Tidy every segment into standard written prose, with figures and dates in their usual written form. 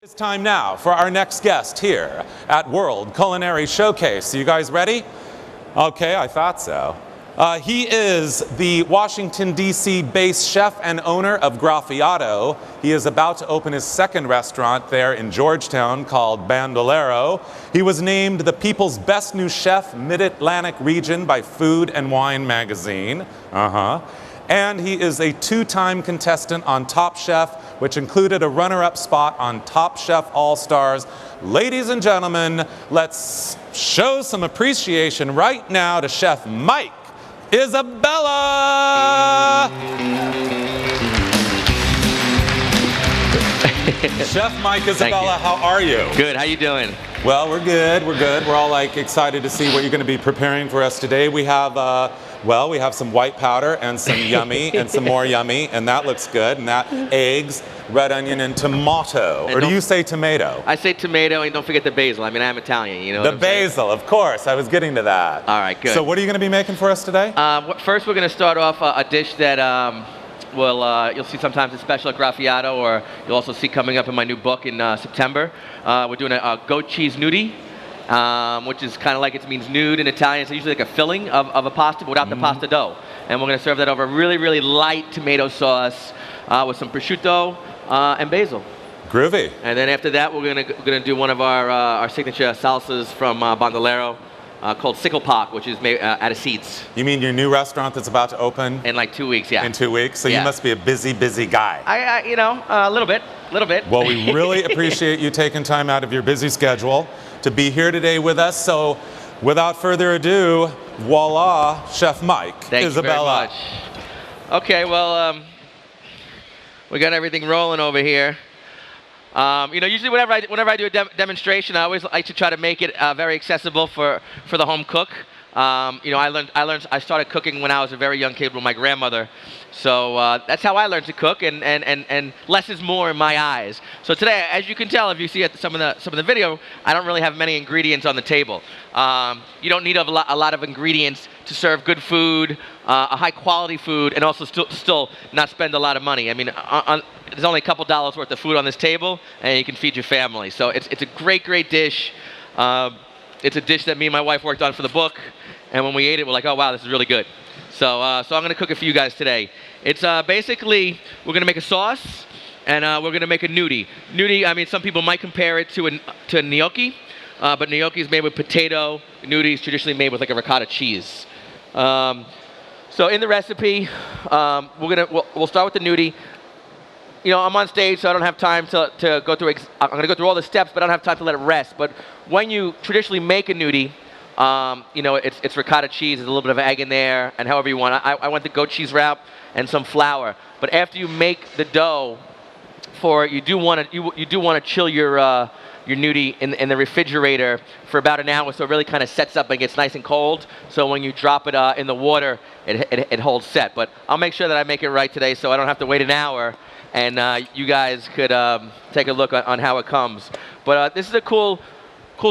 It's time now for our next guest here at World Culinary Showcase. You guys ready? Okay, I thought so. He is the Washington, D.C. based chef and owner of Graffiato. He is about to open his second restaurant there in Georgetown called Bandolero. He was named the People's Best New Chef Mid-Atlantic Region by Food and Wine magazine. And he is a two-time contestant on Top Chef, which included a runner-up spot on Top Chef All-Stars. Ladies and gentlemen, let's show some appreciation right now to Chef Mike Isabella! Chef Mike Isabella, how are you? Good, how you doing? Well, we're good, We're all excited to see what you're going to be preparing for us today. We have we have some white powder and some yummy and some more yummy, and that looks good. And that eggs, red onion, and tomato. Or do you say tomato? I say tomato, and don't forget the basil. I mean, I'm Italian, you know. The basil, of course. I was getting to that. All right, good. So what are you going to be making for us today? First, we're going to start off a dish that you'll see sometimes a special at Graffiato, or you'll also see coming up in my new book in September. We're doing a goat cheese gnudi. Which is kind of like it means nude in Italian. It's usually like a filling of a pasta, but without the pasta dough. And we're going to serve that over a really, really light tomato sauce with some prosciutto and basil. Groovy. And then after that, we're going to do one of our signature salsas from Bandolero called sickle pak, which is made out of seeds. You mean your new restaurant that's about to open? In like 2 weeks, yeah. In 2 weeks? So yeah. You must be a busy, busy guy. A little bit. Well, we really appreciate you taking time out of your busy schedule to be here today with us. So without further ado, voila, Chef Mike Isabella. Thank you very much. Okay, well, we got everything rolling over here. Usually whenever I do a demonstration, I always like to try to make it very accessible for the home cook. I started cooking when I was a very young kid with my grandmother. So that's how I learned to cook, and less is more in my eyes. So today, as you can tell, if you see at some of the video, I don't really have many ingredients on the table. You don't need a lot of ingredients to serve good food, a high quality food, and also still not spend a lot of money. I mean, there's only a couple dollars worth of food on this table, and you can feed your family. So it's a great dish. It's a dish that me and my wife worked on for the book, and when we ate it, we're like, oh wow, this is really good. So I'm going to cook it for you guys today. It's basically, we're going to make a sauce, and we're going to make a gnudi. Gnudi, I mean, some people might compare it to a gnocchi, but gnocchi is made with potato. Gnudi is traditionally made with like a ricotta cheese. So in the recipe, we'll start with the gnudi. You know, I'm on stage, so I don't have time to go through. I'm going to go through all the steps, but I don't have time to let it rest. But when you traditionally make a gnudi, it's ricotta cheese. There's a little bit of egg in there, and however you want. I went the goat cheese wrap and some flour. But after you make the dough for it, you do want to chill your gnudi in the refrigerator for about an hour, so it really kind of sets up and gets nice and cold. So when you drop it in the water, it holds set. But I'll make sure that I make it right today, so I don't have to wait an hour. And you guys could take a look on how it comes. But this is a cool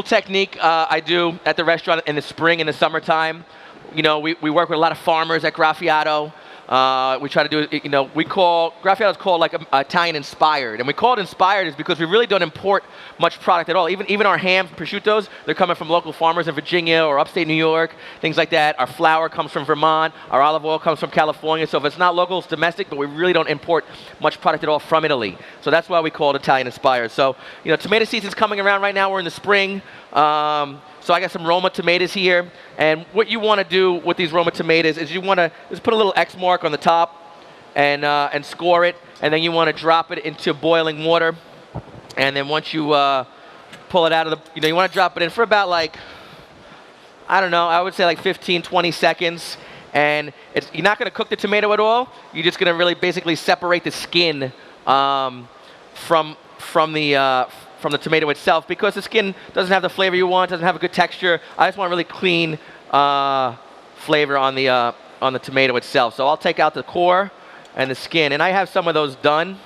technique I do at the restaurant in the spring, in the summertime. You know, we work with a lot of farmers at Graffiato. We try to do, Graffiato is called like Italian inspired. And we call it inspired is because we really don't import much product at all. Even our ham, prosciuttos, they're coming from local farmers in Virginia or upstate New York, things like that. Our flour comes from Vermont. Our olive oil comes from California. So if it's not local, it's domestic, but we really don't import much product at all from Italy. So that's why we call it Italian inspired. So, you know, tomato season's coming around right now. We're in the spring. So I got some Roma tomatoes here, and what you want to do with these Roma tomatoes is you want to just put a little X mark on the top and score it, and then you want to drop it into boiling water, and then once you pull it out of the, you want to drop it in for about I would say like 15, 20 seconds, and you're not going to cook the tomato at all. You're just going to really basically separate the skin from the tomato itself, because the skin doesn't have the flavor you want, doesn't have a good texture. I just want a really clean flavor on the tomato itself. So I'll take out the core and the skin, and I have some of those done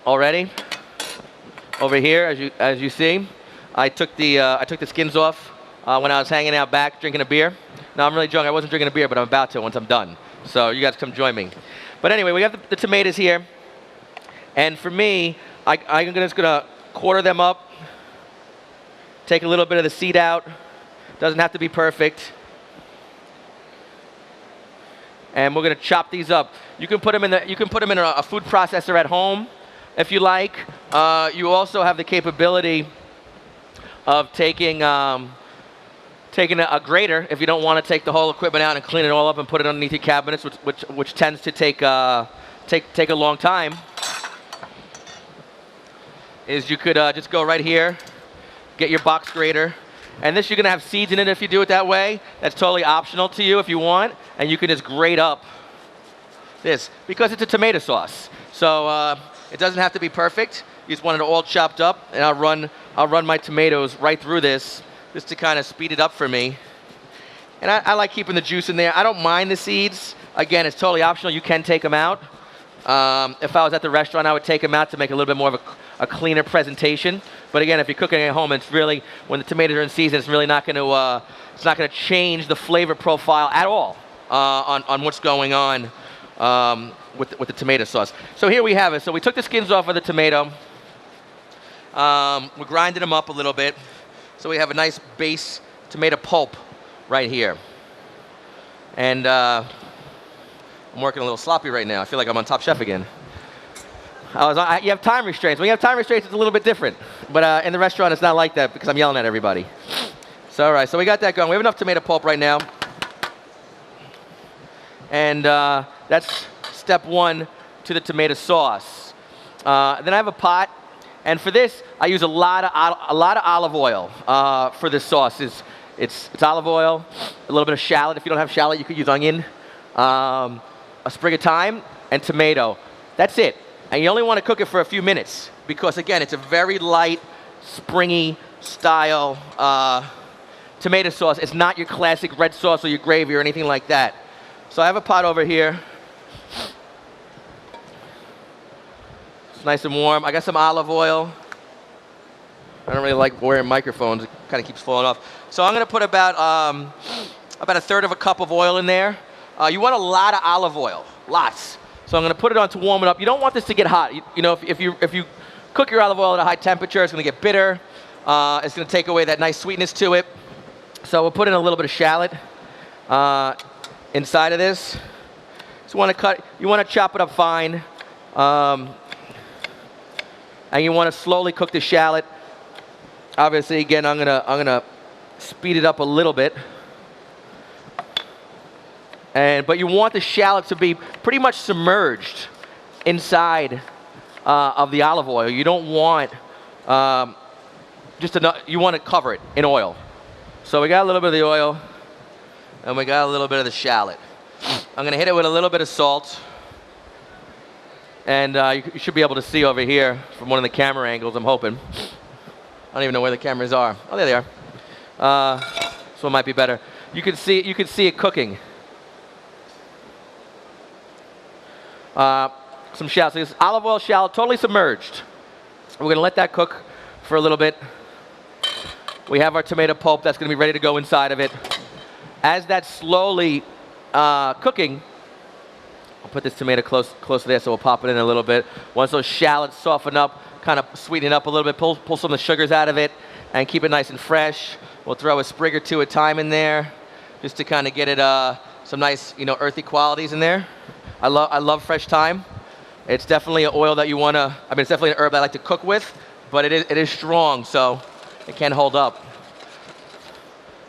already over here, as you see. I took the skins off when I was hanging out back drinking a beer. No, I'm really drunk. I wasn't drinking a beer, but I'm about to once I'm done. So you guys come join me. But anyway, we have the tomatoes here. And for me, I'm just gonna quarter them up, take a little bit of the seed out. Doesn't have to be perfect. And we're gonna chop these up. You can put them in a food processor at home if you like. You also have the capability of taking a grater if you don't want to take the whole equipment out and clean it all up and put it underneath your cabinets, which tends to take a long time. Is you could just go right here, get your box grater, and this you're gonna have seeds in it if you do it that way. That's totally optional to you if you want, and you can just grate up this because it's a tomato sauce. So it doesn't have to be perfect. You just want it all chopped up, and I'll run my tomatoes right through this just to kind of speed it up for me. And I like keeping the juice in there. I don't mind the seeds. Again, it's totally optional. You can take them out. If I was at the restaurant, I would take them out to make a little bit more of a cleaner presentation. But again, if you're cooking at home, it's really, when the tomatoes are in season, it's really not going to change the flavor profile at all on what's going on with the tomato sauce. So here we have it. So we took the skins off of the tomato. We grinded them up a little bit. So we have a nice base tomato pulp right here. And I'm working a little sloppy right now. I feel like I'm on Top Chef again. You have time restraints. When you have time restraints, it's a little bit different. But in the restaurant, it's not like that because I'm yelling at everybody. So all right, so we got that going. We have enough tomato pulp right now. And that's step one to the tomato sauce. Then I have a pot. And for this, I use a lot of olive oil for this sauce. It's olive oil, a little bit of shallot. If you don't have shallot, you could use onion, a sprig of thyme, and tomato. That's it. And you only want to cook it for a few minutes because, again, it's a very light, springy style tomato sauce. It's not your classic red sauce or your gravy or anything like that. So I have a pot over here. It's nice and warm. I got some olive oil. I don't really like wearing microphones. It kind of keeps falling off. So I'm going to put about a third of a cup of oil in there. You want a lot of olive oil, lots. So I'm going to put it on to warm it up. You don't want this to get hot. You know, if you cook your olive oil at a high temperature, it's going to get bitter. It's going to take away that nice sweetness to it. So we'll put in a little bit of shallot inside of this. So you want to chop it up fine. And you want to slowly cook the shallot. Obviously, again, I'm gonna speed it up a little bit. But you want the shallot to be pretty much submerged inside of the olive oil. You don't want just enough. You want to cover it in oil. So we got a little bit of the oil, and we got a little bit of the shallot. I'm gonna hit it with a little bit of salt. And you should be able to see over here from one of the camera angles, I'm hoping. I don't even know where the cameras are. Oh, there they are. So it might be better. You can see it cooking. Some shallot. So this olive oil shallot, totally submerged. We're going to let that cook for a little bit. We have our tomato pulp that's going to be ready to go inside of it. As that's slowly cooking, I'll put this tomato close to there, so we'll pop it in a little bit. Once those shallots soften up, kind of sweeten it up a little bit, pull some of the sugars out of it, and keep it nice and fresh. We'll throw a sprig or two of thyme in there, just to kind of get it some nice, earthy qualities in there. I love fresh thyme. It's definitely an oil that you want to. I mean, it's definitely an herb I like to cook with, but it is strong, so it can hold up.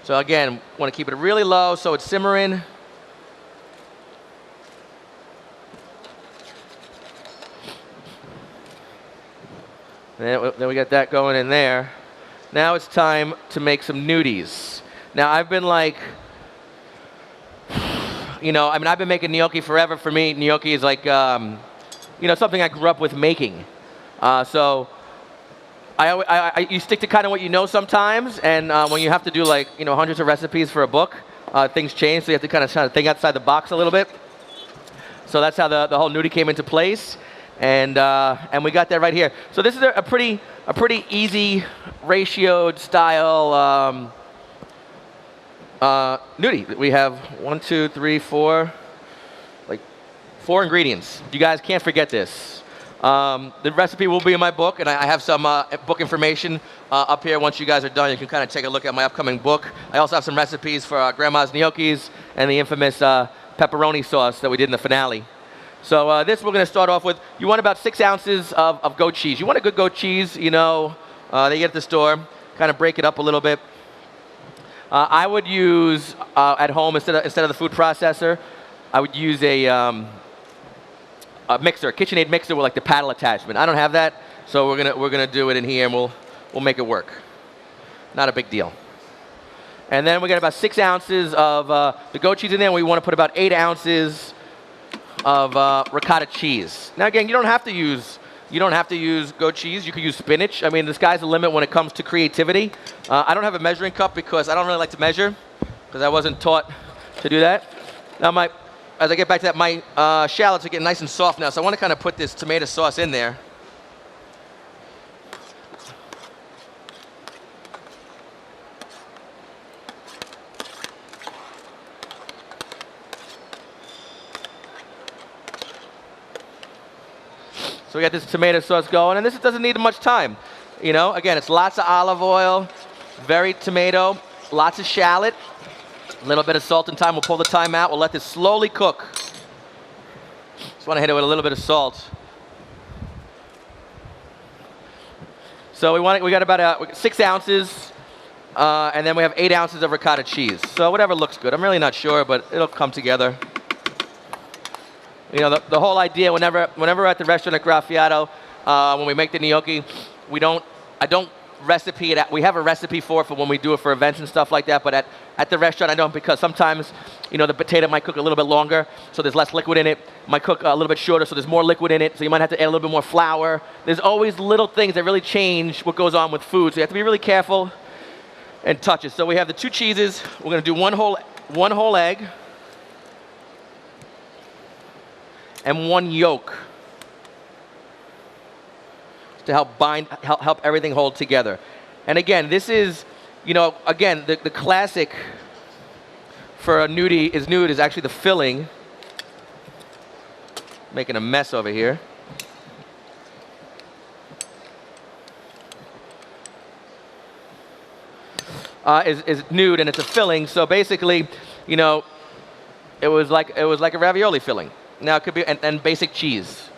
So again, want to keep it really low so it's simmering. Then we got that going in there. Now it's time to make some gnudis. Now I've been like, I've been making gnocchi forever. For me, gnocchi is like, something I grew up with making. So you stick to kind of what you know sometimes, and when you have to do like, hundreds of recipes for a book, things change, so you have to kind of think outside the box a little bit. So that's how the whole gnudi came into place. And we got that right here. So this is a pretty easy ratioed style gnudi. We have 1, 2, 3, 4, like 4 ingredients. You guys can't forget this. The recipe will be in my book, and I have some book information up here. Once you guys are done, you can kind of take a look at my upcoming book. I also have some recipes for Grandma's gnocchis and the infamous pepperoni sauce that we did in the finale. So this we're going to start off with. You want about 6 ounces of goat cheese. You want a good goat cheese, you know, that you get at the store. Kind of break it up a little bit. I would use, at home, instead of the food processor, I would use a mixer, a KitchenAid mixer with like the paddle attachment. I don't have that, so we're gonna do it in here, and we'll make it work. Not a big deal. And then we got about 6 ounces of the goat cheese in there. And we want to put about 8 ounces of ricotta cheese. Now again, you don't have to use goat cheese. You could use spinach. I mean, the sky's the limit when it comes to creativity. I don't have a measuring cup because I don't really like to measure, because I wasn't taught to do that. Now as I get back to that, my shallots are getting nice and soft now, so I want to kind of put this tomato sauce in there. So we got this tomato sauce going, and this doesn't need much time. You know, again, it's lots of olive oil, very tomato, lots of shallot, a little bit of salt and thyme. We'll pull the thyme out. We'll let this slowly cook. Just want to hit it with a little bit of salt. So we got about 6 ounces, and then we have 8 ounces of ricotta cheese. So whatever looks good. I'm really not sure, but it'll come together. You know, the whole idea, whenever we're at the restaurant at Graffiato, when we make the gnocchi, I don't recipe it. We have a recipe for when we do it for events and stuff like that, but at the restaurant I don't, because sometimes, you know, the potato might cook a little bit longer, so there's less liquid in it. Might cook a little bit shorter, so there's more liquid in it, so you might have to add a little bit more flour. There's always little things that really change what goes on with food, so you have to be really careful and touch it. So we have the 2 cheeses. We're going to do one whole egg and 1 yolk to help everything hold together. And again, this is, you know, again, the classic for a gnudi is actually the filling. Making a mess over here. Is nude, and it's a filling. So basically, you know, it was like a ravioli filling. Now it could be, and basic cheese.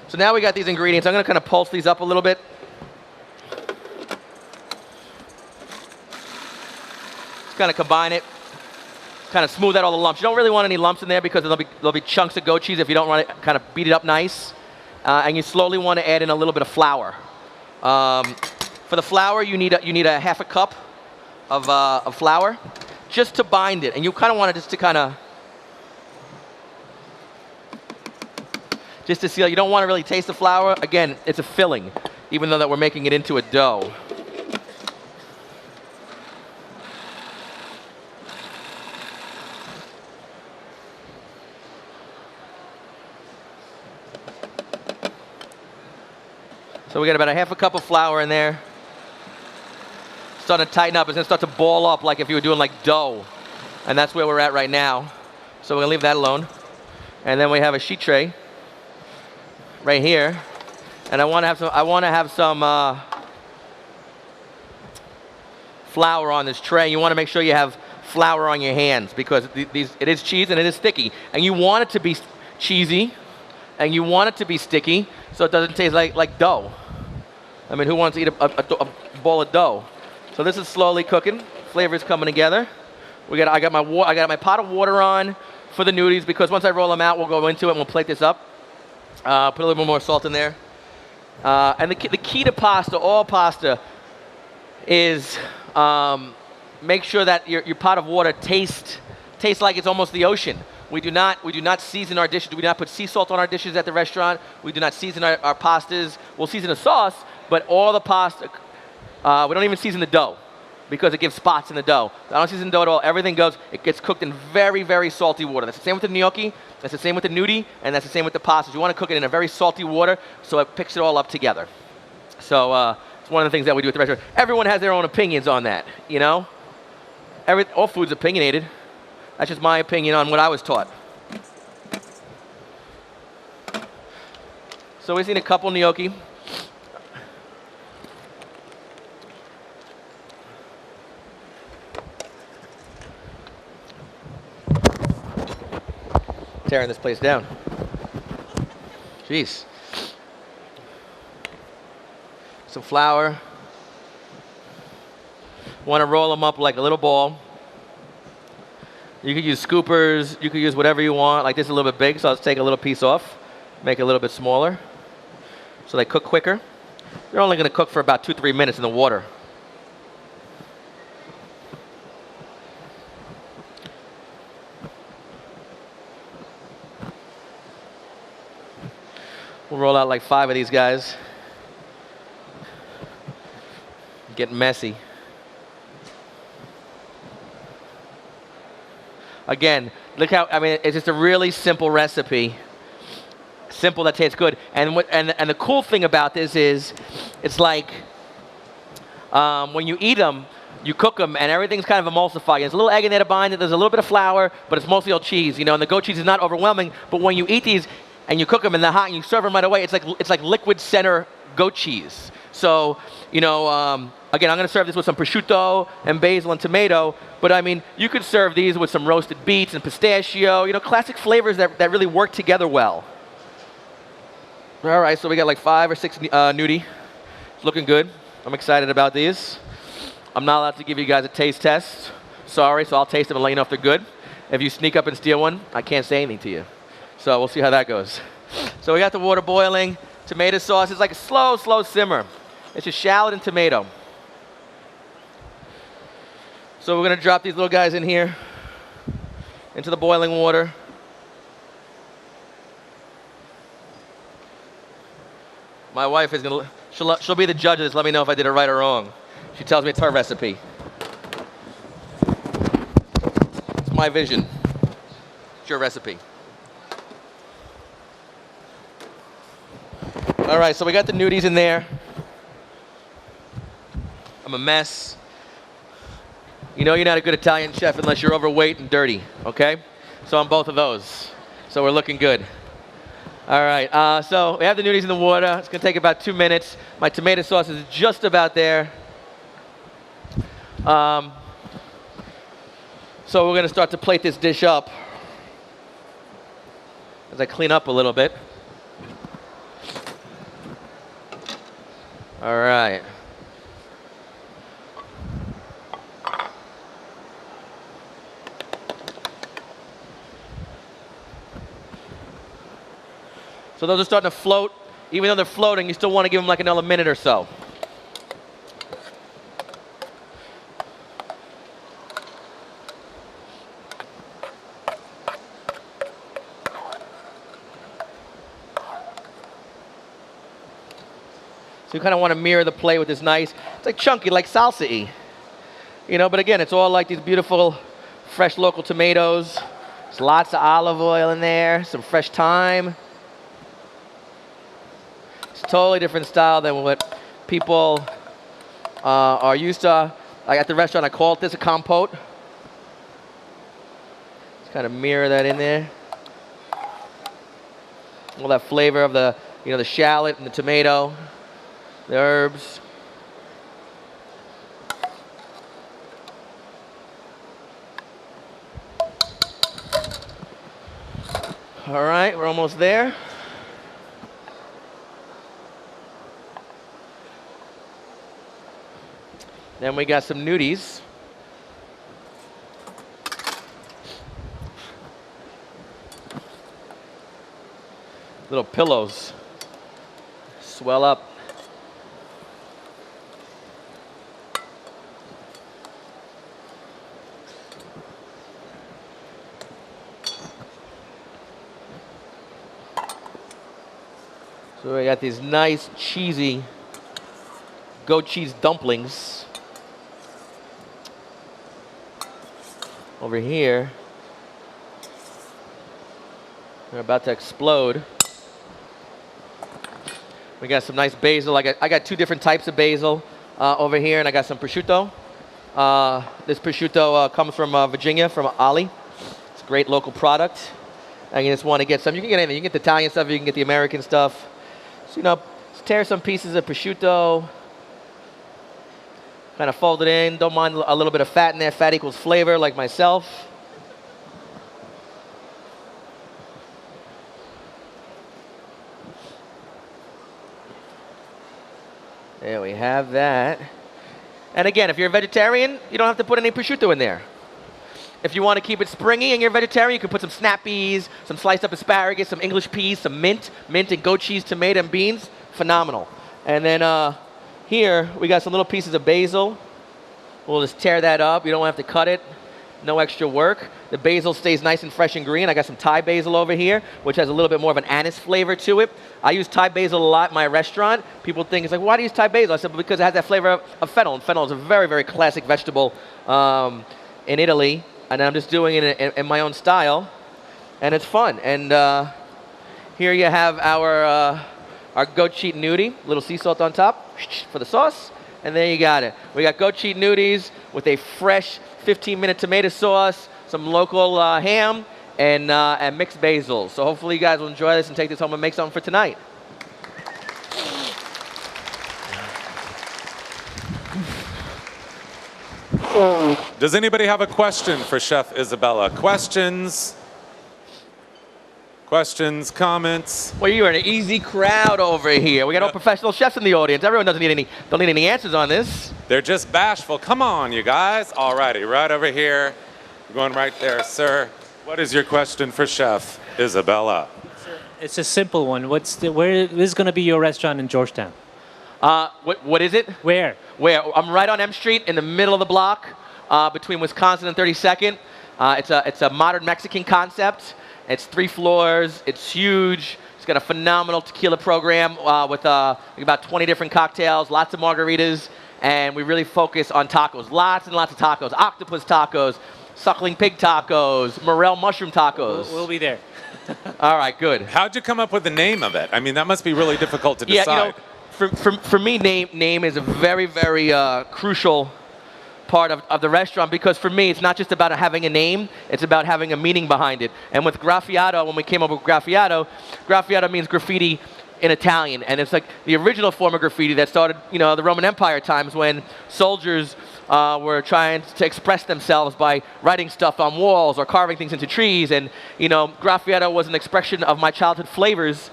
So now we got these ingredients. I'm going to kind of pulse these up a little bit. Just kind of combine it. Kind of smooth out all the lumps. You don't really want any lumps in there because there'll be chunks of goat cheese if you don't want to kind of beat it up nice. And you slowly want to add in a little bit of flour. For the flour, you need a half a cup of flour just to bind it. And you kind of want it just to seal. You don't want to really taste the flour. Again, it's a filling, even though that we're making it into a dough. So we got about a half a cup of flour in there. Starting to tighten up. It's going to start to ball up like if you were doing like dough. And that's where we're at right now. So we're going to leave that alone. And then we have a sheet tray right here, and I want to have some flour on this tray. You want to make sure you have flour on your hands because it is cheese and it is sticky, and you want it to be cheesy, and you want it to be sticky so it doesn't taste like dough. I mean, who wants to eat a bowl of dough? So this is slowly cooking. Flavors coming together. I got my pot of water on for the gnudis because once I roll them out, we'll go into it and we'll plate this up. Put a little bit more salt in there. And the key to pasta, all pasta, is make sure that your pot of water tastes like it's almost the ocean. We do not season our dishes. We do not put sea salt on our dishes at the restaurant. We do not season our pastas. We'll season the sauce, but all the pasta, we don't even season the dough because it gives spots in the dough. I don't season the dough at all. Everything it gets cooked in very, very salty water. That's the same with the gnocchi. That's the same with the gnudi, and that's the same with the pastas. You want to cook it in a very salty water so it picks it all up together. So it's one of the things that we do at the restaurant. Everyone has their own opinions on that, you know? All food's opinionated. That's just my opinion on what I was taught. So we just need a couple gnocchi. Tearing this place down. Jeez. Some flour. Want to roll them up like a little ball. You could use scoopers. You could use whatever you want. Like this is a little bit big, so I'll just take a little piece off, make it a little bit smaller, so they cook quicker. They're only going to cook for about 2-3 minutes in the water. We'll roll out like 5 of these guys. Get messy. Again, look how, I mean, it's just a really simple recipe. Simple that tastes good. And the cool thing about this is, it's like when you eat them, you cook them, and everything's kind of emulsified. There's a little egg in there to bind it. There's a little bit of flour, but it's mostly all cheese, you know. And the goat cheese is not overwhelming. But when you eat these and you cook them in the hot and you serve them right away, it's like liquid center goat cheese. So, you know, again, I'm going to serve this with some prosciutto and basil and tomato. But I mean, you could serve these with some roasted beets and pistachio. You know, classic flavors that really work together well. All right, so we got like 5 or 6 gnudi. It's looking good. I'm excited about these. I'm not allowed to give you guys a taste test. Sorry, so I'll taste them and let you know if they're good. If you sneak up and steal one, I can't say anything to you. So we'll see how that goes. So we got the water boiling. Tomato sauce is like a slow, slow simmer. It's just shallot and tomato. So we're going to drop these little guys in here into the boiling water. My wife is going to, she'll be the judge of this. Let me know if I did it right or wrong. She tells me it's her recipe. It's my vision. It's your recipe. All right, so we got the gnudis in there. I'm a mess. You know you're not a good Italian chef unless you're overweight and dirty, okay? So I'm both of those. So we're looking good. All right, so we have the gnudis in the water. It's going to take about 2 minutes. My tomato sauce is just about there. So we're going to start to plate this dish up as I clean up a little bit. All right. So those are starting to float. Even though they're floating, you still want to give them like another minute or so. So you kind of want to mirror the plate with this nice, it's like chunky, like salsa-y. You know, but again, it's all like these beautiful, fresh local tomatoes. There's lots of olive oil in there, some fresh thyme. It's a totally different style than what people are used to. Like at the restaurant, I call this a compote. Just kind of mirror that in there. All that flavor of the, you know, the shallot and the tomato, the herbs. All right, we're almost there. Then we got some gnudis. Little pillows. Swell up. So we got these nice cheesy goat cheese dumplings over here. They're about to explode. We got some nice basil. I got 2 different types of basil over here, and I got some prosciutto. This prosciutto comes from Virginia, from Ali. It's a great local product. And you just want to get some. You can get anything. You can get the Italian stuff. You can get the American stuff. So, tear some pieces of prosciutto. Kind of fold it in. Don't mind a little bit of fat in there. Fat equals flavor, like myself. There we have that. And again, if you're a vegetarian, you don't have to put any prosciutto in there. If you want to keep it springy and you're a vegetarian, you can put some snap peas, some sliced up asparagus, some English peas, some mint and goat cheese, tomato, and beans. Phenomenal. And then here, we got some little pieces of basil. We'll just tear that up. You don't have to cut it. No extra work. The basil stays nice and fresh and green. I got some Thai basil over here, which has a little bit more of an anise flavor to it. I use Thai basil a lot in my restaurant. People think, it's like, why do you use Thai basil? I said, because it has that flavor of fennel. And fennel is a very, very classic vegetable in Italy. And I'm just doing it in my own style. And it's fun. And here you have our goat cheese gnudi, little sea salt on top for the sauce. And there you got it. We got goat cheese gnudis with a fresh 15-minute tomato sauce, some local ham, and mixed basil. So hopefully you guys will enjoy this and take this home and make something for tonight. Does anybody have a question for Chef Isabella? Questions? Questions, comments? Well, you're an easy crowd over here. We got all professional chefs in the audience. Everyone don't need any answers on this. They're just bashful. Come on, you guys. All righty, right over here. We're going right there, sir. What is your question for Chef Isabella? It's a simple one. Where is going to be your restaurant in Georgetown? What is it? Where? I'm right on M Street in the middle of the block between Wisconsin and 32nd. It's a modern Mexican concept. It's 3 floors. It's huge. It's got a phenomenal tequila program with about 20 different cocktails, lots of margaritas, and we really focus on tacos. Lots and lots of tacos. Octopus tacos, suckling pig tacos, morel mushroom tacos. We'll be there. All right, good. How'd you come up with the name of it? I mean, that must be really difficult to decide. Yeah, for me, name is a very, very crucial part of the restaurant, because for me, it's not just about having a name, it's about having a meaning behind it. And with graffiato, when we came up with graffiato means graffiti in Italian. And it's like the original form of graffiti that started, the Roman Empire times, when soldiers were trying to express themselves by writing stuff on walls or carving things into trees. And, graffiato was an expression of my childhood flavors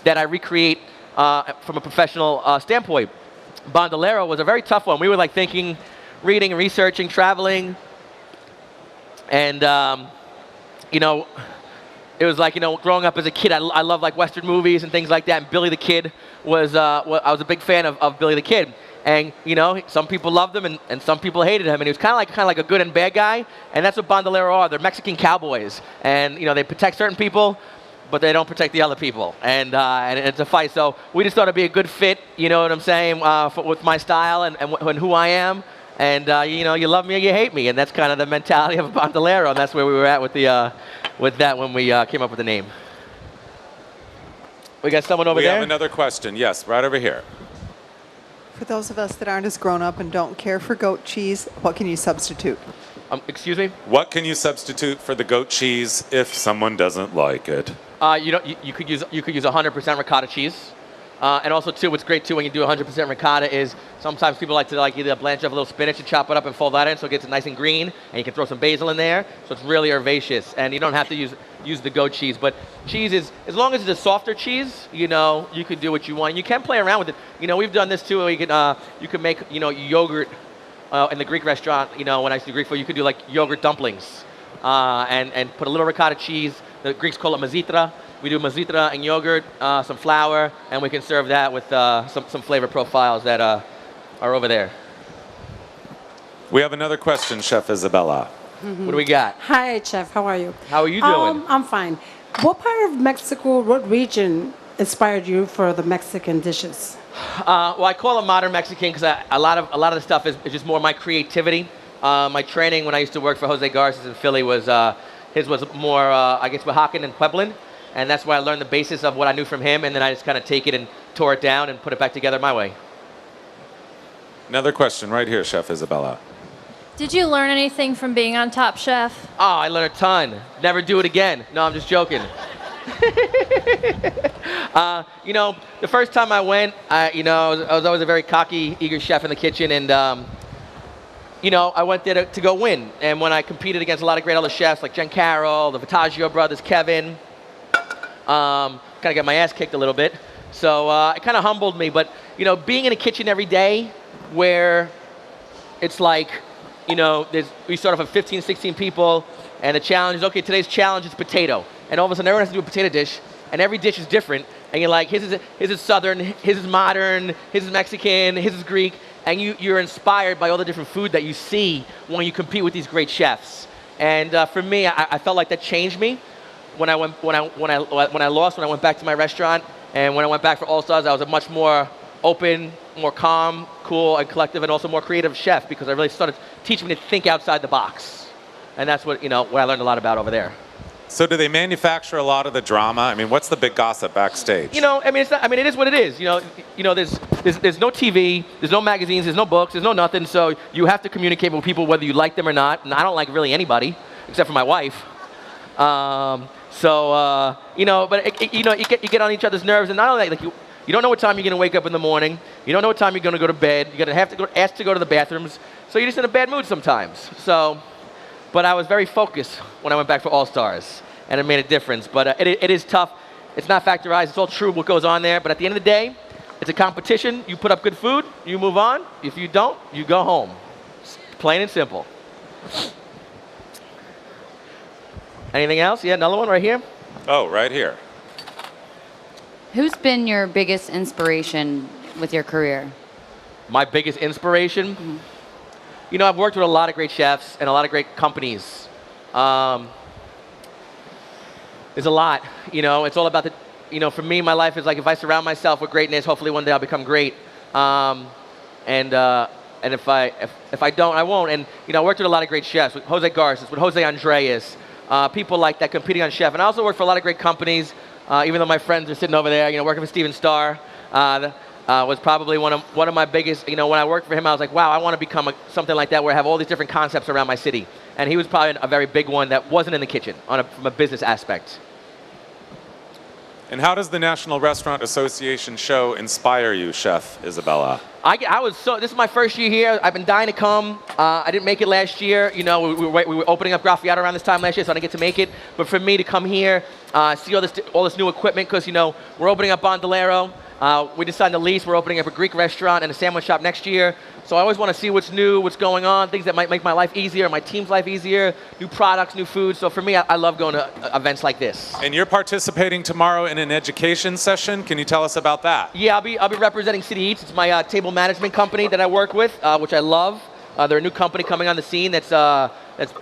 that I recreate from a professional standpoint. Bandolero was a very tough one. We were like thinking, reading, researching, traveling, and it was like, growing up as a kid, I love like Western movies and things like that. And Billy the Kid was I was a big fan of Billy the Kid. And some people loved him and some people hated him. And he was kind of like a good and bad guy. And that's what Bandolero are. They're Mexican cowboys, and they protect certain people, but they don't protect the other people. And it's a fight. So we just thought it'd be a good fit. You know what I'm saying? With my style and who I am. And you love me or you hate me, and that's kind of the mentality of a bandolero, and that's where we were at with that when we came up with the name. We got someone over there. We have another question. Yes, right over here. For those of us that aren't as grown up and don't care for goat cheese, what can you substitute? Excuse me? What can you substitute for the goat cheese if someone doesn't like it? You could use 100% ricotta cheese. And also, too, what's great, too, when you do 100% ricotta is sometimes people like to either blanch up a little spinach and chop it up and fold that in so it gets nice and green, and you can throw some basil in there, so it's really herbaceous. And you don't have to use the goat cheese. But cheese is, as long as it's a softer cheese, you can do what you want. You can play around with it. We've done this, too, where you can make, yogurt in the Greek restaurant. When I used to do Greek food, you could do, like, yogurt dumplings and put a little ricotta cheese. The Greeks call it mazitra. We do mazitra and yogurt, some flour, and we can serve that with some flavor profiles that are over there. We have another question, Chef Isabella. Mm-hmm. What do we got? Hi, Chef. How are you? How are you doing? I'm fine. What part of Mexico, what region inspired you for the Mexican dishes? Well, I call it modern Mexican because a lot of the stuff is just more my creativity. My training when I used to work for Jose Garces in Philly was his was more I guess Oaxacan and Pueblan. And that's where I learned the basis of what I knew from him, and then I just kind of take it and tore it down and put it back together my way. Another question right here, Chef Isabella. Did you learn anything from being on Top Chef? Oh, I learned a ton. Never do it again. No, I'm just joking. You know, the first time I went, I was always a very cocky, eager chef in the kitchen, and you know, I went there to go win. And when I competed against a lot of great other chefs like Jen Carroll, the Vitaggio brothers, Kevin, kind of got my ass kicked a little bit. So it kind of humbled me. But you know, being in a kitchen every day, where it's like, you know, we start off with 15, 16 people, and the challenge is, okay, today's challenge is potato. And all of a sudden, everyone has to do a potato dish, and every dish is different. And you're like, his is Southern, his is modern, his is Mexican, his is Greek. And you're inspired by all the different food that you see when you compete with these great chefs. And for me, I felt like that changed me. When I lost, when I went back to my restaurant, and when I went back for All Stars, I was a much more open, more calm, cool, and collective, and also more creative chef, because I really started teaching me to think outside the box. And that's what, you know, what I learned a lot about over there. So do they manufacture a lot of the drama? I mean, what's the big gossip backstage? You know, I mean, it is what it is. You know, there's no TV, there's no magazines, there's no books, there's no nothing. So you have to communicate with people whether you like them or not. And I don't like really anybody except for my wife. You know, but you know, you get on each other's nerves, and not only that, like you don't know what time you're gonna wake up in the morning. You don't know what time you're gonna go to bed. You're gonna have to ask to go to the bathrooms. So you're just in a bad mood sometimes. But I was very focused when I went back for All Stars, and it made a difference. But it is tough. It's not factorized. It's all true what goes on there. But at the end of the day, it's a competition. You put up good food, you move on. If you don't, you go home. It's plain and simple. Anything else? Yeah, another one right here. Oh, right here. Who's been your biggest inspiration with your career? My biggest inspiration? Mm-hmm. You know, I've worked with a lot of great chefs and a lot of great companies. There's a lot, you know, it's all about you know, for me, my life is like, if I surround myself with greatness, hopefully one day I'll become great. And if I don't, I won't. And, you know, I worked with a lot of great chefs, with Jose Garces, with Jose Andreas, people like that competing on chef. And I also worked for a lot of great companies, even though my friends are sitting over there, you know, working for Steven Starr. Was probably one of my biggest, you know, when I worked for him, I was like, wow, I want to become something like that where I have all these different concepts around my city. And he was probably a very big one that wasn't in the kitchen from a business aspect. And how does the National Restaurant Association show inspire you, Chef Isabella? This is my first year here. I've been dying to come. I didn't make it last year. You know, we were opening up Graffiato around this time last year, so I didn't get to make it. But for me to come here, see all this new equipment, because, you know, we're opening up Bandolero. We just signed a lease. We're opening up a Greek restaurant and a sandwich shop next year. So I always want to see what's new, what's going on, things that might make my life easier, my team's life easier, new products, new food. So for me, I love going to events like this. And you're participating tomorrow in an education session. Can you tell us about that? Yeah, I'll be representing City Eats. It's my table management company that I work with, which I love. They're a new company coming on the scene that's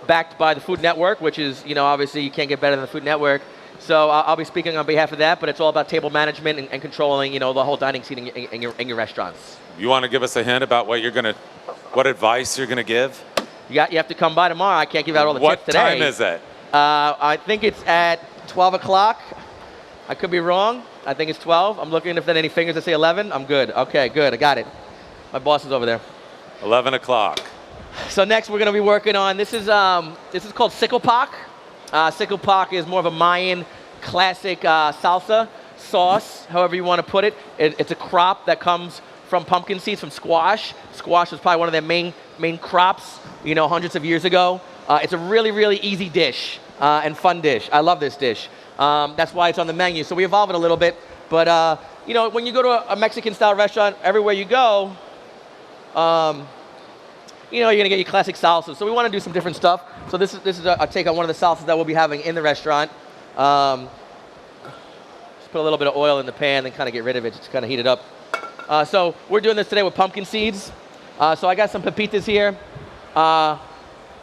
backed by the Food Network, which is, you know, obviously you can't get better than the Food Network. So I'll be speaking on behalf of that, but it's all about table management and controlling, you know, the whole dining scene in your restaurants. You want to give us a hint about what advice you're gonna give? You have to come by tomorrow. I can't give out all the tips today. What time is it? I think it's at 12 o'clock. I could be wrong. I think it's 12. I'm looking if there are any fingers that say 11. I'm good. Okay, good. I got it. My boss is over there. 11 o'clock. So next we're going to be working on, this is called Sickelpak. Sickelpak is more of a Mayan classic salsa sauce, however you want to put it. It's a crop that comes from pumpkin seeds, from squash. Squash was probably one of their main crops, you know, hundreds of years ago. It's a really, really easy dish and fun dish. I love this dish. That's why it's on the menu. So we evolve it a little bit. But, you know, when you go to a Mexican-style restaurant, everywhere you go, you know, you're going to get your classic salsas. So we want to do some different stuff. So this is a take on one of the salsas that we'll be having in the restaurant. Just put a little bit of oil in the pan and kind of get rid of it, just kind of heat it up. So we're doing this today with pumpkin seeds. So I got some pepitas here.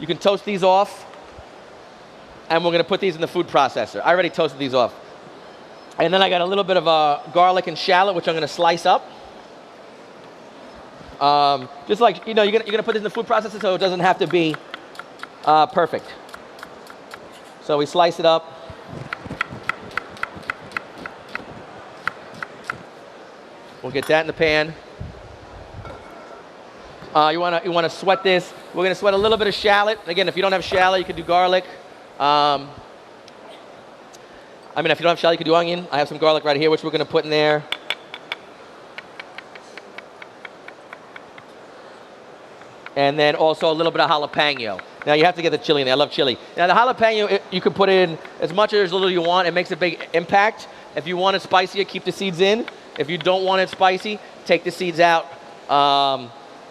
You can toast these off. And we're going to put these in the food processor. I already toasted these off. And then I got a little bit of garlic and shallot, which I'm going to slice up. Just like, you know, you're going to put this in the food processor so it doesn't have to be perfect. So we slice it up. We'll get that in the pan. You want to sweat this. We're going to sweat a little bit of shallot. Again, if you don't have shallot, you can do garlic. I I mean, if you don't have shallot, you could do onion. I have some garlic right here, which we're going to put in there. And then also a little bit of jalapeno. Now you have to get the chili in there. I love chili. Now the jalapeno, you can put in as much or as little you want. It makes a big impact. If you want it spicier, keep the seeds in. If you don't want it spicy, take the seeds out.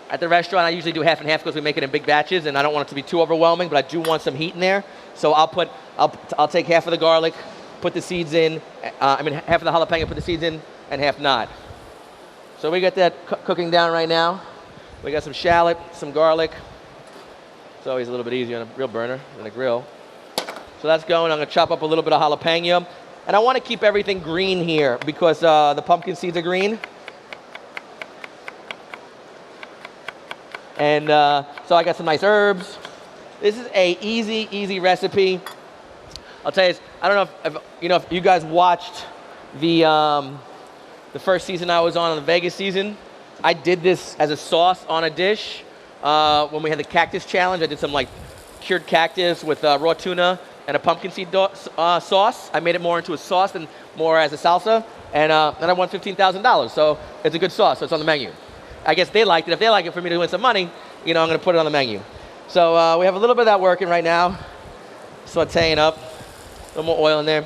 At the restaurant, I usually do half and half because we make it in big batches, and I don't want it to be too overwhelming, but I do want some heat in there. So I'll take half of the garlic, put the seeds in. Half of the jalapeno, put the seeds in, and half not. So we got that cooking down right now. We got some shallot, some garlic. It's always a little bit easier on a real burner than a grill. So that's going. I'm going to chop up a little bit of jalapeno. And I want to keep everything green here because the pumpkin seeds are green. And so I got some nice herbs. This is a easy recipe. I'll tell you, I don't know if you guys watched the first season I was on the Vegas season. I did this as a sauce on a dish when we had the cactus challenge. I did some like cured cactus with raw tuna and a pumpkin seed sauce. I made it more into a sauce than more as a salsa, and I won $15,000. So it's a good sauce. So it's on the menu. I guess they liked it. If they like it for me to win some money, I'm going to put it on the menu. So we have a little bit of that working right now, sauteing up. A little more oil in there.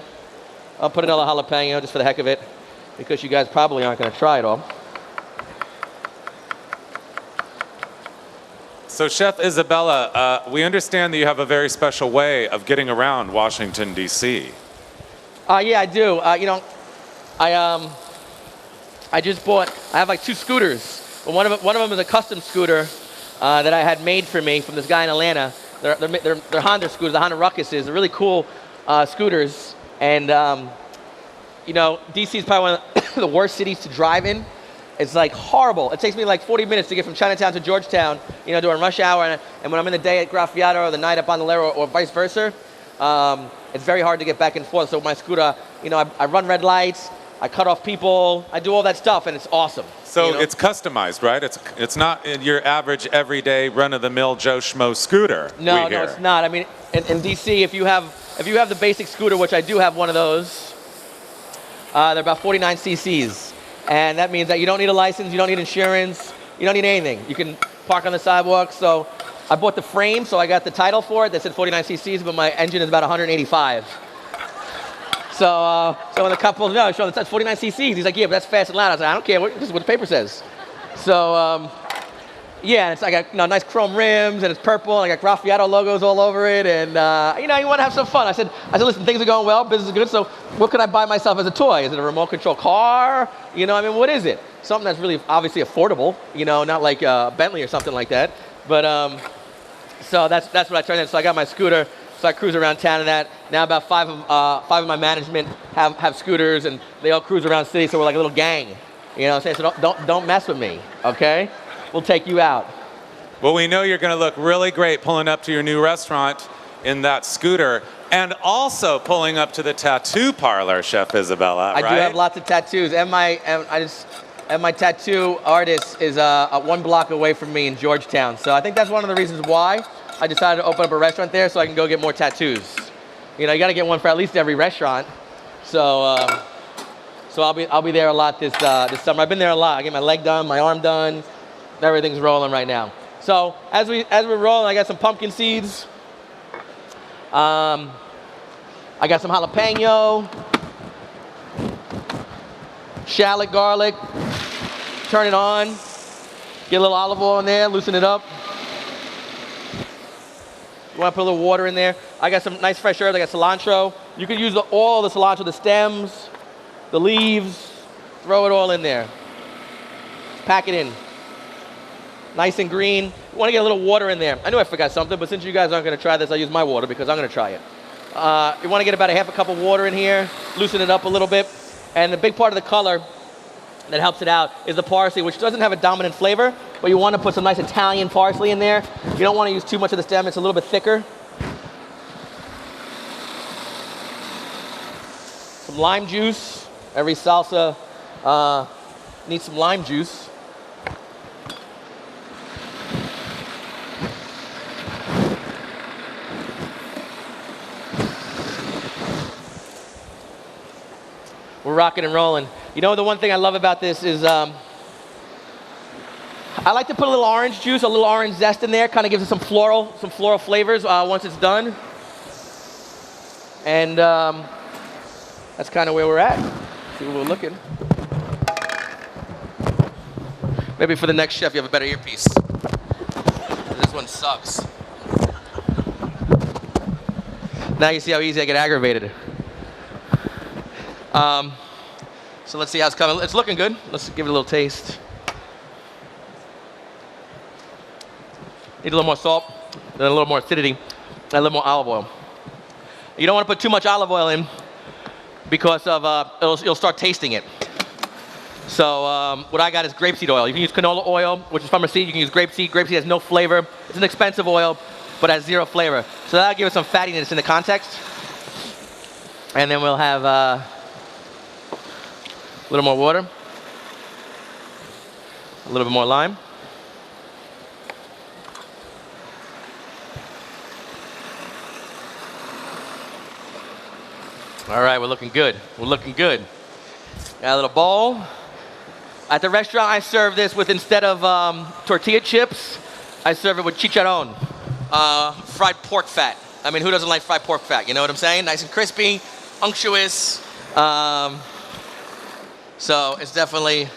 I'll put another jalapeno just for the heck of it, because you guys probably aren't going to try it all. So Chef Isabella, we understand that you have a very special way of getting around Washington, D.C. Yeah, I do. I just bought, I have like 2 scooters. But one of them is a custom scooter that I had made for me from this guy in Atlanta. They're Honda scooters, the Honda Ruckuses. They're really cool scooters. And, D.C. is probably one of the worst cities to drive in. It's like horrible. It takes me like 40 minutes to get from Chinatown to Georgetown, during rush hour. And when I'm in the day at Graffiato or the night at Bandolero or vice versa, it's very hard to get back and forth. So with my scooter, I run red lights, I cut off people, I do all that stuff, and it's awesome. So it's customized, right? It's not your average, everyday, run-of-the-mill Joe Schmo scooter. No, it's not. I mean, in D.C., if you have the basic scooter, which I do have one of those, they're about 49 cc's. And that means that you don't need a license, you don't need insurance, you don't need anything. You can park on the sidewalk. So I bought the frame, so I got the title for it that said 49 cc's, but my engine is about 185. So when the cop pulls me out, I show him that's 49 cc's. He's like, yeah, but that's fast and loud. I was like, I don't care. This is what the paper says. So yeah, it's like nice chrome rims, and it's purple, and I got Graffiato logos all over it, and you want to have some fun. I said, listen, things are going well, business is good, so what could I buy myself as a toy? Is it a remote control car? What is it? Something that's really obviously affordable, not like Bentley or something like that. But so that's what I turned into. So I got my scooter, so I cruise around town in that. Now about five of my management have scooters, and they all cruise around the city, so we're like a little gang. You know what I'm saying? So don't mess with me, okay? We'll take you out. Well, we know you're going to look really great pulling up to your new restaurant in that scooter, and also pulling up to the tattoo parlor, Chef Isabella, right? I do have lots of tattoos, and my tattoo artist is 1 block away from me in Georgetown. So I think that's one of the reasons why I decided to open up a restaurant there, so I can go get more tattoos. You got to get one for at least every restaurant. So so I'll be there a lot this summer. I've been there a lot. I get my leg done, my arm done. Everything's rolling right now. So as we're rolling, I got some pumpkin seeds. I got some jalapeno, shallot, garlic. Turn it on. Get a little olive oil in there, loosen it up. You want to put a little water in there. I got some nice fresh herbs. I got cilantro. You could use all the cilantro, the stems, the leaves. Throw it all in there. Pack it in. Nice and green. You want to get a little water in there. I knew I forgot something, but since you guys aren't going to try this, I'll use my water because I'm going to try it. You want to get about a half a cup of water in here, loosen it up a little bit. And the big part of the color that helps it out is the parsley, which doesn't have a dominant flavor, but you want to put some nice Italian parsley in there. You don't want to use too much of the stem. It's a little bit thicker. Some lime juice. Every salsa needs some lime juice. rocking and rolling. You know, the one thing I love about this is I like to put a little orange juice, a little orange zest in there. Kind of gives it some floral flavors once it's done. And that's kind of where we're at. See where we're looking. Maybe for the next chef, you have a better earpiece. This one sucks. Now you see how easy I get aggravated. So let's see how it's coming. It's looking good. Let's give it a little taste. Need a little more salt, then a little more acidity, and a little more olive oil. You don't want to put too much olive oil in because of you'll start tasting it. So what I got is grapeseed oil. You can use canola oil, which is from a seed. You can use grapeseed. Grapeseed has no flavor. It's an expensive oil, but has zero flavor. So that'll give it some fattiness in the context. And then we'll have a little more water, a little bit more lime. All right, we're looking good. We're looking good. Got a little bowl. At the restaurant, I serve this with, instead of tortilla chips, I serve it with chicharron, fried pork fat. I mean, who doesn't like fried pork fat? You know what I'm saying? Nice and crispy, unctuous. So it's definitely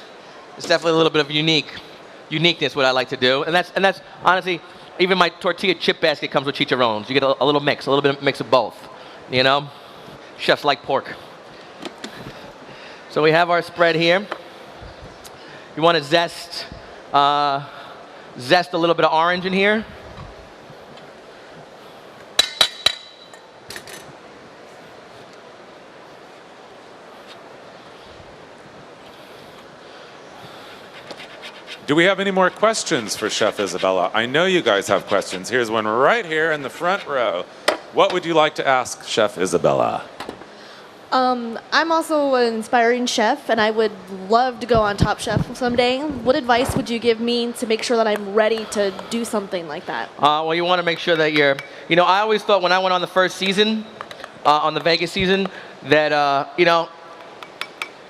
a little bit of uniqueness what I like to do. And that's honestly, even my tortilla chip basket comes with chicharrones. You get a little mix, a little bit of mix of both. You know, chefs like pork. So we have our spread here. You want to zest a little bit of orange in here. Do we have any more questions for Chef Isabella? I know you guys have questions. Here's one right here in the front row. What would you like to ask Chef Isabella? I'm also an inspiring chef, and I would love to go on Top Chef someday. What advice would you give me to make sure that I'm ready to do something like that? Well, you want to make sure that you're, you know, I always thought when I went on the first season, on the Vegas season, that, you know,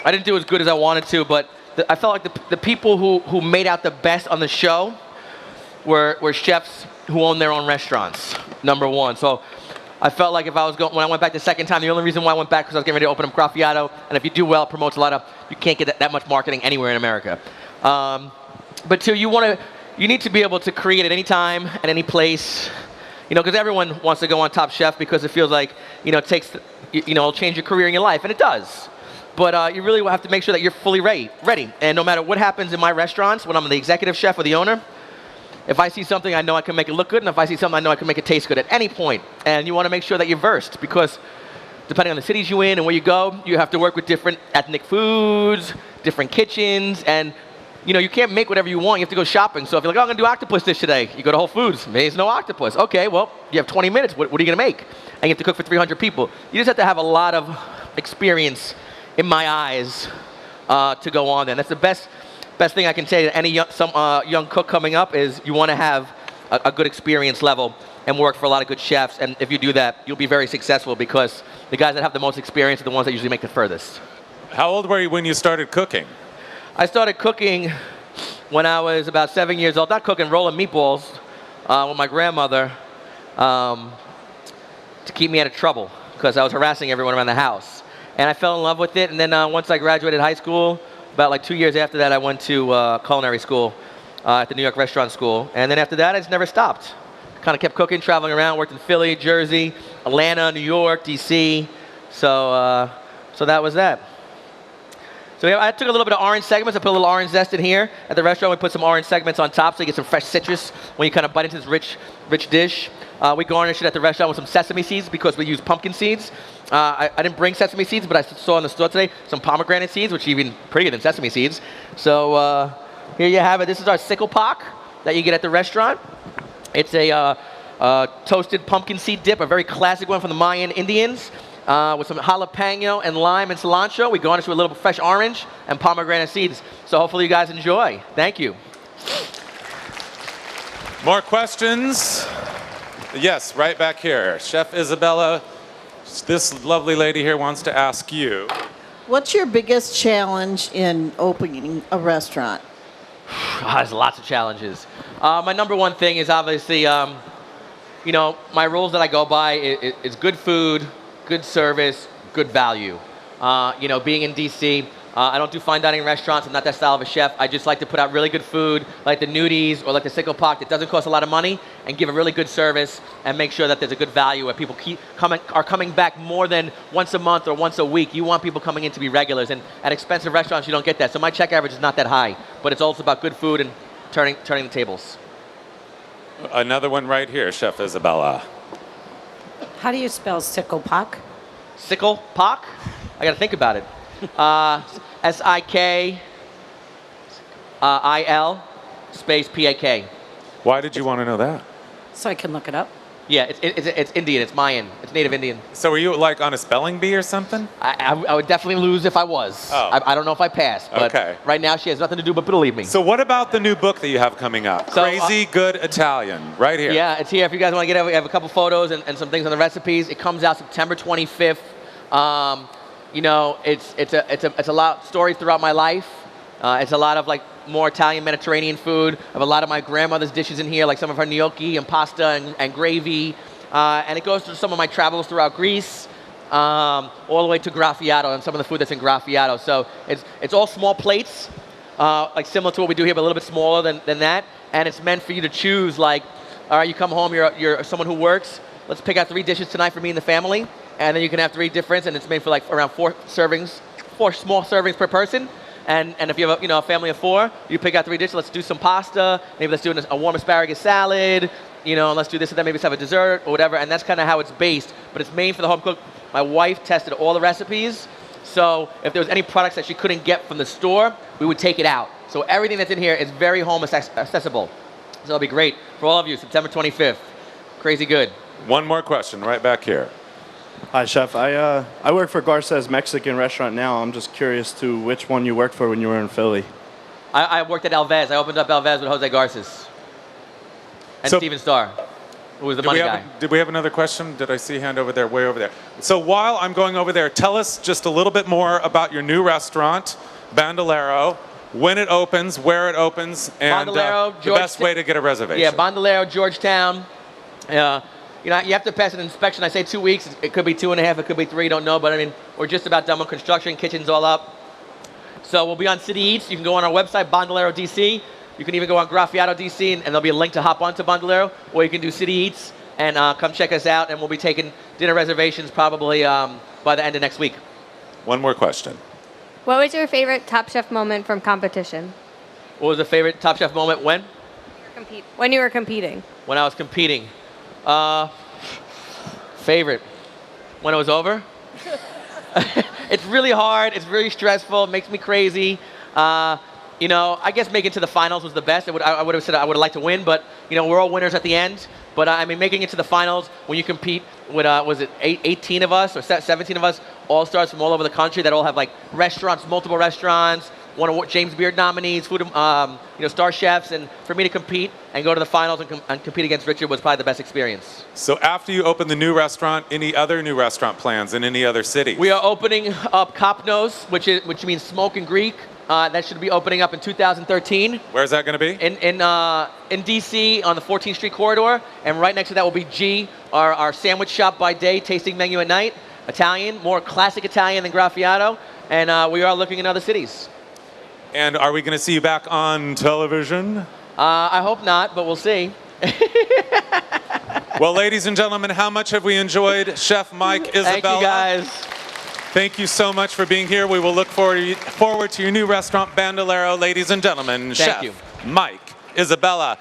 I didn't do as good as I wanted to, but I felt like the people who made out the best on the show were chefs who own their own restaurants, number one. So I felt like if I was when I went back the second time, the only reason why I went back was I was getting ready to open up prosciutto, and if you do well, it promotes a lot of, you can't get that much marketing anywhere in America. But two, you need to be able to create at any time, at any place, you know, because everyone wants to go on Top Chef because it feels like, you know, it takes, you know, it'll change your career in your life, and it does. But you really have to make sure that you're fully ready. And no matter what happens in my restaurants, when I'm the executive chef or the owner, if I see something, I know I can make it look good, and if I see something, I know I can make it taste good at any point. And you want to make sure that you're versed, because depending on the cities you're in and where you go, you have to work with different ethnic foods, different kitchens, and you know, you can't make whatever you want. You have to go shopping. So if you're like, oh, I'm going to do octopus dish today, you go to Whole Foods. There's no octopus. Okay, well, you have 20 minutes. What are you going to make? And you have to cook for 300 people. You just have to have a lot of experience, in my eyes, to go on there. And that's the best thing I can say to any young cook coming up is you want to have a good experience level and work for a lot of good chefs. And if you do that, you'll be very successful, because the guys that have the most experience are the ones that usually make the furthest. How old were you when you started cooking? I started cooking when I was about 7 years old. Not cooking, rolling meatballs with my grandmother to keep me out of trouble, because I was harassing everyone around the house. And I fell in love with it. And then once I graduated high school, about like 2 years after that, I went to culinary school at the New York Restaurant School. And then after that, I just never stopped. Kind of kept cooking, traveling around, worked in Philly, Jersey, Atlanta, New York, DC. So that was that. So I took a little bit of orange segments. I put a little orange zest in here. At the restaurant, we put some orange segments on top so you get some fresh citrus when you kind of bite into this rich dish. We garnish it at the restaurant with some sesame seeds because we use pumpkin seeds. I didn't bring sesame seeds, but I saw in the store today some pomegranate seeds, which are even prettier than sesame seeds. So here you have it. This is our sickle pock that you get at the restaurant. It's a toasted pumpkin seed dip, a very classic one from the Mayan Indians, with some jalapeno and lime and cilantro. We garnish with a little fresh orange and pomegranate seeds. So hopefully you guys enjoy. Thank you. More questions? Yes, right back here. Chef Isabella, this lovely lady here wants to ask you, What's your biggest challenge in opening a restaurant? There's lots of challenges. My number one thing is obviously, you know, my rules that I go by is good food, good service, good value. You know, being in DC, I don't do fine dining restaurants. I'm not that style of a chef. I just like to put out really good food, like the gnudis or like the sickle pock that doesn't cost a lot of money, and give a really good service and make sure that there's a good value where people are coming back more than once a month or once a week. You want people coming in to be regulars, and at expensive restaurants you don't get that. So my check average is not that high, but it's also about good food and turning the tables. Another one right here, Chef Isabella. How do you spell sickle pock? Sickle pock? I got to think about it. S-I-K-I-L space P-A-K. Why did you want to know that? So I can look it up. Yeah, it's Indian. It's Mayan. It's native Indian. So were you like on a spelling bee or something? I would definitely lose if I was. Oh. I don't know if I passed, but Okay. right now she has nothing to do but believe me. So what about the new book that you have coming up? So, Crazy Good Italian, right here. Yeah, it's here. If you guys want to get it, we have a couple photos and some things on the recipes. It comes out September 25th. You know, it's a lot of stories throughout my life. It's a lot of like more Italian Mediterranean food. I have a lot of my grandmother's dishes in here, like some of her gnocchi and pasta and gravy. And it goes through some of my travels throughout Greece, all the way to Graffiato and some of the food that's in Graffiato. So it's all small plates, like similar to what we do here, but a little bit smaller than that. And it's meant for you to choose, like, all right, you come home, you're someone who works. Let's pick out 3 dishes tonight for me and the family. And then you can have 3 different, and it's made for like around 4 small servings per person. And if you have a family of 4, you pick out 3 dishes. Let's do some pasta. Maybe let's do a warm asparagus salad. You know, and let's do this and then maybe let's have a dessert or whatever. And that's kind of how it's based. But it's made for the home cook. My wife tested all the recipes. So if there was any products that she couldn't get from the store, we would take it out. So everything that's in here is very home accessible. So it'll be great for all of you, September 25th. Crazy good. One more question right back here. Hi, Chef. I work for Garces Mexican restaurant now. I'm just curious to which one you worked for when you were in Philly. I worked at Alves. I opened up Alves with Jose Garces. And Steven Starr, who was the money guy. Did we have another question? Did I see a hand over there, way over there? So while I'm going over there, tell us just a little bit more about your new restaurant, Bandolero, when it opens, where it opens, and the best way to get a reservation. Yeah, Bandolero, Georgetown. You know, you have to pass an inspection. I say 2 weeks. It could be 2.5. It could be 3. Don't know. But I mean, we're just about done with construction. Kitchen's all up. So we'll be on City Eats. You can go on our website, Bandolero DC. You can even go on Graffiato DC, and there'll be a link to hop onto Bandolero. Or you can do City Eats and come check us out. And we'll be taking dinner reservations probably by the end of next week. One more question. What was your favorite Top Chef moment from competition? What was the favorite Top Chef moment when? When you were competing. When I was competing. Favorite. When it was over? It's really hard. It's really stressful. It makes me crazy. You know, I guess making it to the finals was the best. I would have said I would have liked to win, but you know, we're all winners at the end. But I mean, making it to the finals when you compete with was it 18 of us or 17 of us, all stars from all over the country that all have like restaurants, multiple restaurants, one of James Beard nominees, food, star chefs, and for me to compete and go to the finals and compete against Richard was probably the best experience. So after you open the new restaurant, any other new restaurant plans in any other city? We are opening up Kopnos, which means smoke in Greek. That should be opening up in 2013. Where's that going to be? In DC on the 14th Street corridor, and right next to that will be G, our sandwich shop by day, tasting menu at night. Italian, more classic Italian than Graffiato, and we are looking in other cities. And are we going to see you back on television? I hope not, but we'll see. Well, ladies and gentlemen, how much have we enjoyed Chef Mike, Isabella? Thank you, guys. Thank you so much for being here. We will look forward to your new restaurant, Bandolero. Ladies and gentlemen, Chef Mike, Isabella.